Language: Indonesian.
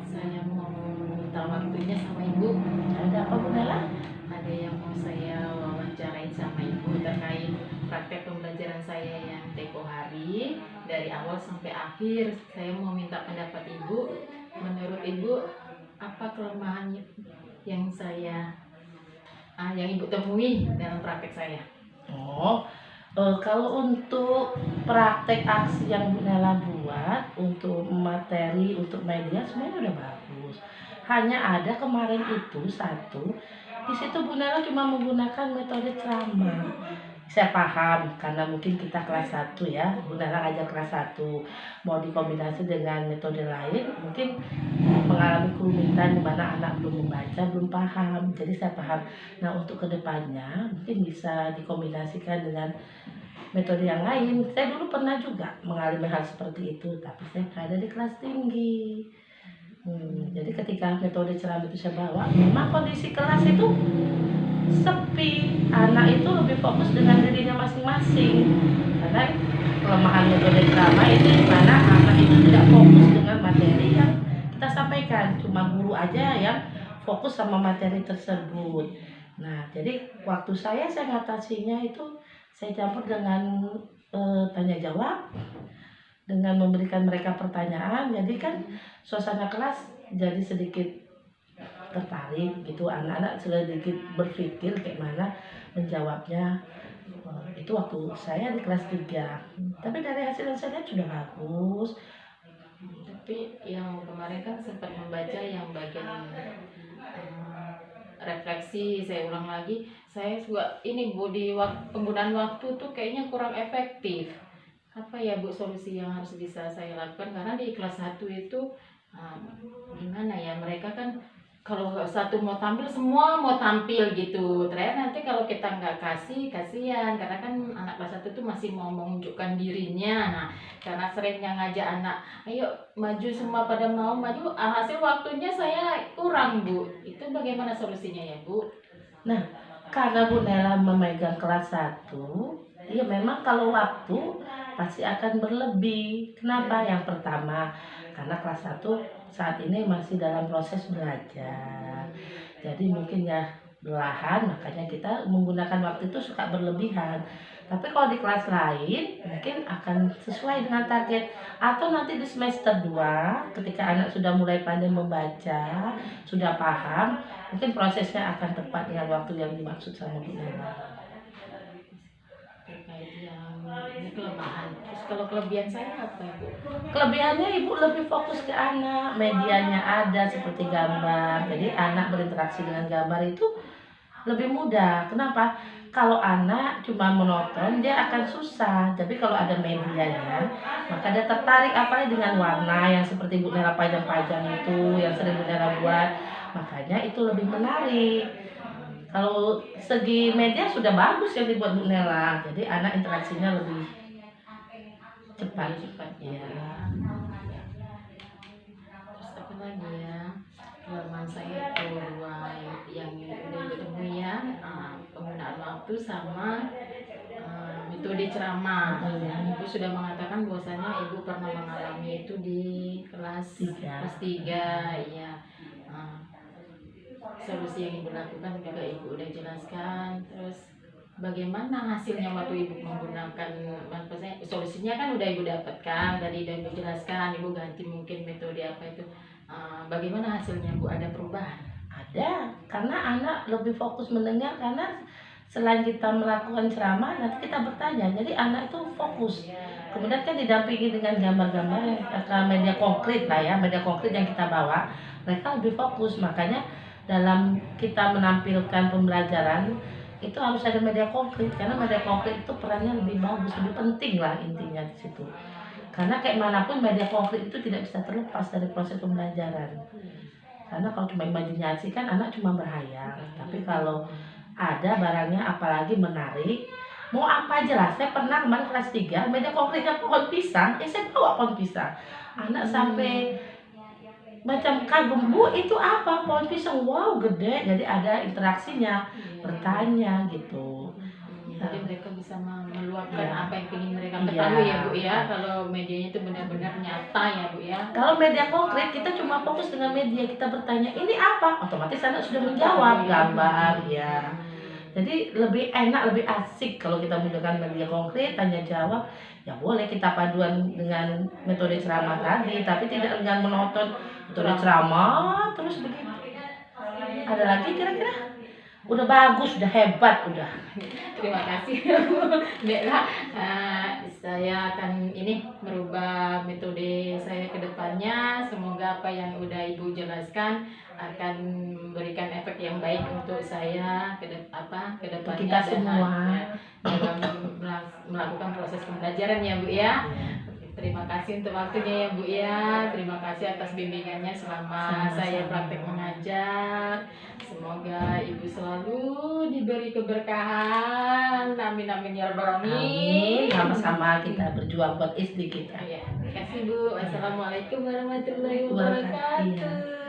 Saya mau minta waktunya sama Ibu. Ada apa Bu Nela? Ada yang mau saya wawancarain sama Ibu terkait praktek pembelajaran saya yang tempo hari dari awal sampai akhir. Saya mau minta pendapat Ibu. Menurut Ibu, apa kelemahan yang yang Ibu temui dalam praktek saya? Kalau untuk praktek aksi yang Bu Nela buat untuk materi, untuk media sebenarnya udah bagus. Hanya ada kemarin itu satu, di situ Bu Nela cuma menggunakan metode ceramah. Saya paham karena mungkin kita kelas 1 ya, Bu Nela aja kelas 1 mau dikombinasi dengan metode lain, mungkin mengalami kerumitan di mana anak belum membaca, belum paham. Jadi saya paham. Nah, untuk kedepannya mungkin bisa dikombinasikan dengan metode yang lain. Saya dulu pernah juga mengalami hal seperti itu, tapi saya berada di kelas tinggi. Jadi ketika metode ceramah itu saya bawa, memang kondisi kelas itu sepi. Anak itu lebih fokus dengan dirinya masing-masing. Karena kelemahan metode ceramah itu di mana anak itu tidak fokus dengan materi yang kita sampaikan, cuma guru aja yang fokus sama materi tersebut. Nah, jadi waktu saya ngatasinya itu saya campur dengan tanya jawab, dengan memberikan mereka pertanyaan. Jadi kan suasana kelas jadi sedikit tertarik gitu, anak-anak sedikit berpikir kayak mana menjawabnya. Itu waktu saya di kelas 3. Tapi dari hasil yang saya lihat sudah bagus. Tapi yang kemarin kan sempat membaca yang bagian refleksi, saya ulang lagi, saya juga ini Bu, di penggunaan waktu tuh kayaknya kurang efektif. Apa ya Bu solusi yang harus bisa saya lakukan, karena di kelas 1 itu gimana ya, mereka kan kalau satu mau tampil semua mau tampil gitu. Terakhir nanti kalau kita nggak kasihan, karena kan anak kelas 1 tuh masih mau menunjukkan dirinya. Nah, karena seringnya ngajak anak, ayo maju, semua pada mau maju, hasil waktunya saya kurang Bu. Itu bagaimana solusinya ya Bu? Nah, karena Bu Nela memegang kelas 1, ya memang kalau waktu pasti akan berlebih. Kenapa? Yang pertama, karena kelas 1 saat ini masih dalam proses belajar. Jadi mungkin ya belahan, makanya kita menggunakan waktu itu suka berlebihan. Tapi kalau di kelas lain mungkin akan sesuai dengan target. Atau nanti di semester 2 ketika anak sudah mulai pandai membaca, sudah paham, mungkin prosesnya akan tepat dengan waktu yang dimaksud sama Bu Nela. Terkait yang ini kelemahan. Terus kalau kelebihan saya apa ya Bu? Kelebihannya Ibu lebih fokus ke anak, medianya ada seperti gambar. Jadi anak berinteraksi dengan gambar itu lebih mudah. Kenapa? Kalau anak cuma menonton dia akan susah. Tapi kalau ada medianya, maka dia tertarik, apalagi dengan warna yang seperti Bu Nela pajang-pajang itu yang sering Bu Nela buat. Makanya itu lebih menarik. Kalau segi media sudah bagus yang dibuat Bu Nela. Jadi anak interaksinya lebih cepat. Ya. Terus apa lagi ya? Kelemahan saya itu dua yang udah ditemui ya, penggunaan waktu sama metode ceramah. Ibu sudah mengatakan bahwasanya Ibu pernah mengalami itu di kelas 3 ya. Solusi yang Ibu lakukan juga Ibu udah jelaskan. Terus bagaimana hasilnya waktu Ibu menggunakan, maksudnya solusinya kan udah Ibu dapatkan, tadi udah Ibu jelaskan, Ibu ganti mungkin metode apa itu. Bagaimana hasilnya Bu, ada perubahan? Ada, karena anak lebih fokus mendengar. Karena selain kita melakukan ceramah, nanti kita bertanya, jadi anak itu fokus. Kemudian kan didampingi dengan gambar-gambar yang media konkret lah ya, media konkret yang kita bawa, mereka lebih fokus. Makanya dalam kita menampilkan pembelajaran itu harus ada media konkret, karena media konkret itu perannya lebih bagus, lebih penting lah intinya di situ. Karena kayak manapun media konkret itu tidak bisa terlepas dari proses pembelajaran. Karena kalau cuma imajinasi kan anak cuma berhayal. Tapi kalau ada barangnya, apalagi menarik, mau apa aja lah. Saya pernah kemarin kelas 3 media konkretnya pohon pisang, saya bawa pohon pisang. Anak sampai macam kagum, Bu itu apa pohon pisang, wow gede. Jadi ada interaksinya, bertanya gitu. Jadi mereka bisa meluapkan Iya. apa yang ingin mereka Iya. ketahui ya Bu ya. Kalau medianya itu benar-benar nyata ya Bu ya. Kalau media konkret kita cuma fokus dengan media, kita bertanya ini apa, otomatis anak sudah menjawab gambar ya. Jadi lebih enak, lebih asik kalau kita menggunakan media konkret, tanya jawab. Ya boleh kita paduan dengan metode ceramah tadi, tapi tidak dengan menonton metode ceramah terus begitu. Ada lagi kira-kira? Udah bagus, udah hebat, udah. Terima kasih Bella. Saya akan ini merubah metode saya ke depannya. Semoga apa yang udah Ibu jelaskan akan memberikan efek yang baik untuk saya ke depannya Kita semua. dalam melakukan proses pembelajaran ya Bu ya. Terima kasih untuk waktunya ya Bu ya. Terima kasih atas bimbingannya selama Sama-sama. saya praktek mengajar. Semoga Ibu selalu diberi keberkahan. Amin amin ya rabbal Amin. alamin. Sama-sama kita berjuang buat SD kita. Iya, terima kasih Bu. Wassalamualaikum warahmatullahi Waalaikumsalam. wabarakatuh.